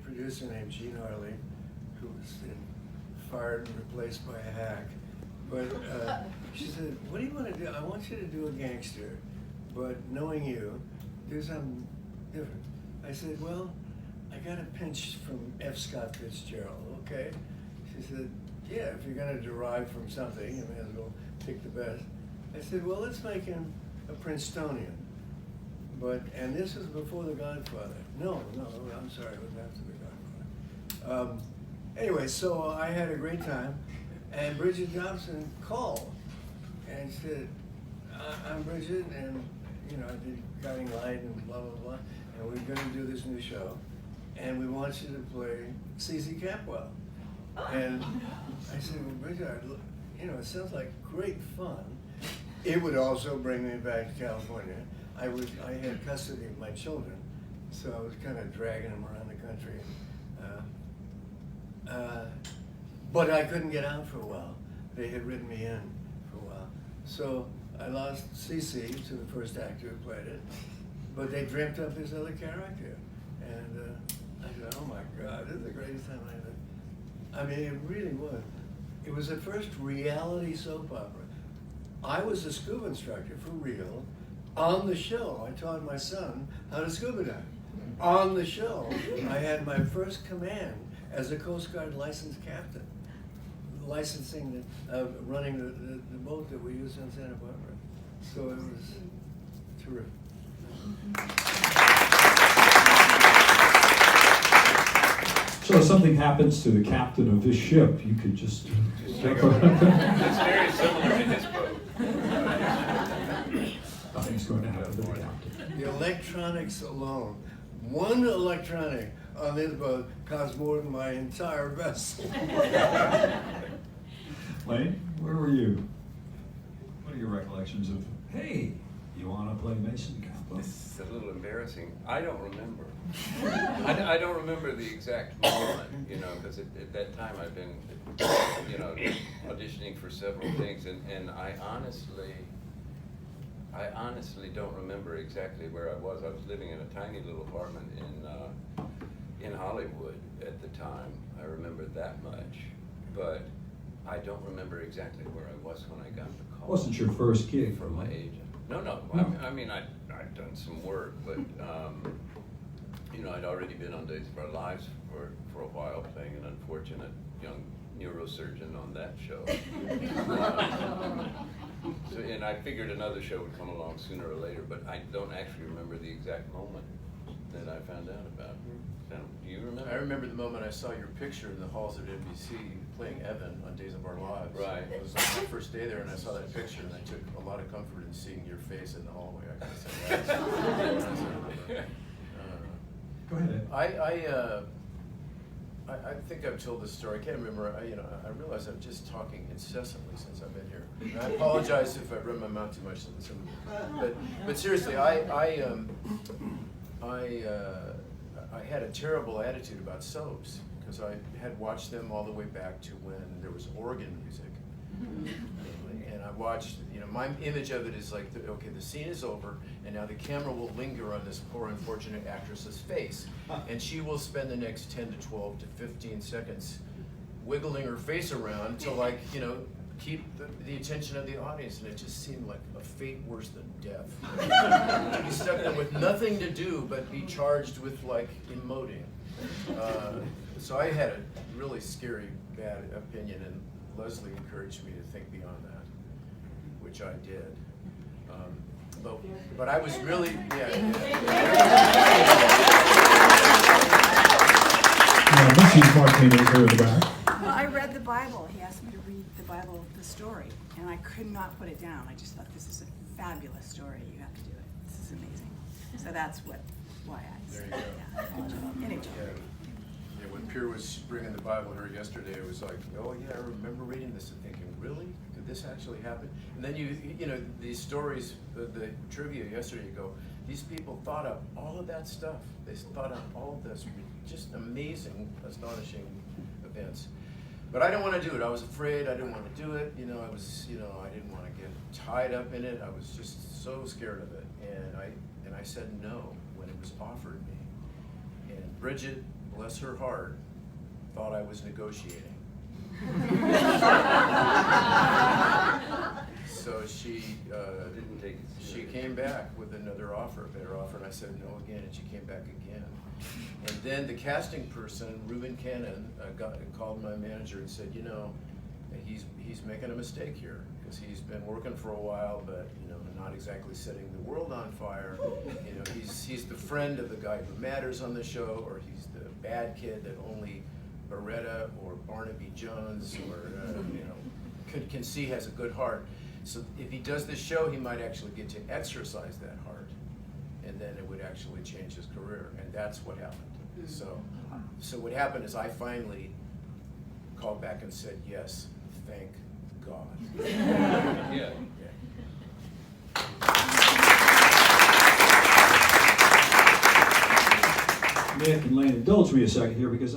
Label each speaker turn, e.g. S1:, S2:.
S1: producer named Gene Harley, who was then fired and replaced by a hack. But she said, what do you want to do? I want you to do a gangster, but knowing you, do something different. I said, well, I got a pinch from F. Scott Fitzgerald, okay? She said, yeah, if you're going to derive from something, you may as well pick the best. I said, well, let's make him a Princetonian. And this was before The Godfather. No, I'm sorry, it was after The Godfather. Anyway, so I had a great time, and Bridget Johnson called and said, I'm Bridget, and I did Guiding Light and blah, blah, blah, and we're going to do this new show, and we want you to play C.C. Capwell. And I said, well, Bridget, it sounds like great fun. It would also bring me back to California. I had custody of my children, so I was kind of dragging them around the country. But I couldn't get out for a while. They had written me in for a while. So I lost CC to the first actor who played it, but they dreamt up this other character. And I said, oh my God, this is the greatest time I ever. I mean, it really was. It was the first reality soap opera. I was a scuba instructor for real. On the show, I taught my son how to scuba dive. On the show, I had my first command as a Coast Guard licensed captain, licensing, running the boat that we used in Santa Barbara. So it was terrific.
S2: So if something happens to the captain of this ship, you could just
S3: It's very similar to this boat.
S2: nothing's going to happen to the captain.
S1: The electronics alone, one electronic on this boat cost more than my entire vessel.
S2: Lane, where were you? What are your recollections of, hey, you want to play Mason Campbell?
S3: This is a little embarrassing. I don't remember. I don't remember the exact moment, because at that time I've been, auditioning for several things, and I honestly don't remember exactly where I was. I was living in a tiny little apartment in Hollywood at the time. I remember that much, but I don't remember exactly where I was when I got the call.
S2: Wasn't your first gig
S3: from my agent? No. I mean, I'd done some work, but I'd already been on Days of Our Lives for a while, playing an unfortunate young neurosurgeon on that show. And I figured another show would come along sooner or later, but I don't actually remember the exact moment that I found out about. Do you remember?
S4: I remember the moment I saw your picture in the halls at NBC playing Evan on Days of Our Lives.
S3: Right.
S4: It was like my first day there, and I saw that picture, and I took a lot of comfort in seeing your face in the hallway. I gotta say.
S2: Go ahead.
S4: I think I've told this story. I can't remember. I realize I'm just talking incessantly since I've been here. And I apologize if I run my mouth too much. But seriously, I had a terrible attitude about soaps because I had watched them all the way back to when there was organ music. And I watched, my image of it is like, okay, the scene is over, and now the camera will linger on this poor unfortunate actress's face, and she will spend the next 10 to 12 to 15 seconds wiggling her face around to keep the attention of the audience, and it just seemed like a fate worse than death. Be stuck there with nothing to do but be charged with emoting. So I had a really scary, bad opinion, and Leslie encouraged me to think beyond that, which I did. But I was really,
S2: Mrs. Martinez here in the back.
S5: Well, I read the Bible. He asked me to read the Bible, the story, and I could not put it down. I just thought, this is a fabulous story. You have to do it. This is amazing. So that's why I
S4: There
S5: said,
S4: you go.
S5: yeah. Anyway.
S4: Yeah, when Pierre was bringing the Bible to her yesterday, it was like, oh yeah, I remember reading this and thinking, really? Could this actually happen? And then these stories, the trivia yesterday, you go, these people thought up all of that stuff. They thought up all of this just amazing, astonishing events. But I didn't want to do it. I was afraid. I didn't want to do it. I was, I didn't want to get tied up in it. I was just so scared of it. And I said no when it was offered me. And Bridget bless her heart, thought I was negotiating. So she
S3: Didn't take it
S4: she
S3: serious.
S4: came back with another offer, a better offer, and I said no again, and she came back again. And then the casting person, Reuben Cannon, called my manager and said, you know, he's making a mistake here, because he's been working for a while, but you know, not exactly setting the world on fire. You know, he's the friend of the guy who matters on the show, or he's the bad kid that only Beretta or Barnaby Jones or you know can see has a good heart. So if he does this show, he might actually get to exercise that heart, and then it would actually change his career, and that's what happened. So what happened is I finally called back and said yes, thank God.
S3: Yeah.
S2: Nick and Lane, indulge me a second here, because